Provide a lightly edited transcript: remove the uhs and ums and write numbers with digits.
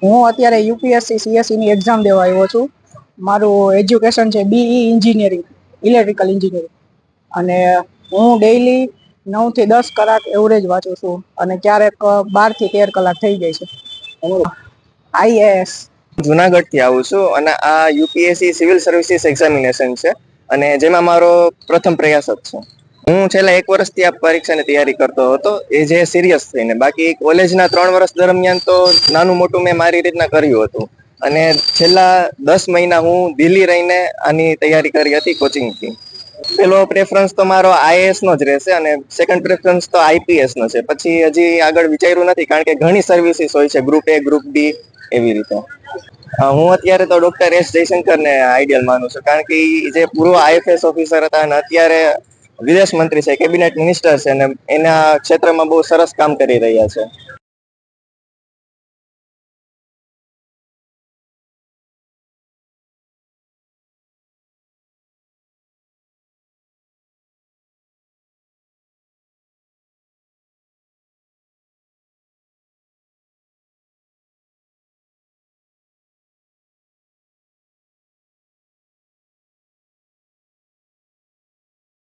હું અત્યારે UPSC CSC ની એક્ઝામ દેવા આવ્યો છું. મારું એજ્યુકેશન છે બીઈ એન્જિનિયરિંગ, ઇલેક્ટ્રિકલ એન્જિનિયરિંગ. અને હું ડેઈલી 9 થી 10 કલાક એવરેજ વાંચું છું અને ક્યારેક 12 થી 13 કલાક થઈ જાય છે. આઈએએસ. જુનાગઢ થી આવું છું અને આ યુપીએસસી સિવિલ સર્વિસીસ એક્ઝામિનેશન છે અને જેમાં મારો પ્રથમ પ્રયાસ જ છે. હું છેલ્લા 1 વર્ષથી આ પરીક્ષાની તૈયારી કરતો હતો, એ જે સિરિયસ થઈને. બાકી કોલેજના 3 વર્ષ દરમિયાન તો નાનું મોટું મેં મારી રીતના કર્યું હતું. અને છેલ્લા 10 મહિના હું દિલ્હી રહીને આની તૈયારી કરી હતી કોચિંગથી. પેલો પ્રેફરન્સ તો મારો આઈએએસ નો જ રહેશે અને સેકન્ડ પ્રેફરન્સ તો આઈપીએસ નો છે. પછી હજી આગળ વિચાર્યું નથી, કારણ કે ઘણી સર્વિસીસ હોય છે, ગ્રુપ એ, ગ્રુપ બી, એવી રીતે. હું અત્યારે તો ડોક્ટર એસ જયશંકર ને આઈડિયલ માનું છું, કારણ કે જે પૂર્વ આઈએફએસ ઓફિસર હતા અને અત્યારે વિદેશ મંત્રી છે, કેબિનેટ મિનિસ્ટર છે અને એના ક્ષેત્રમાં બહુ સરસ કામ કરી રહ્યા છે.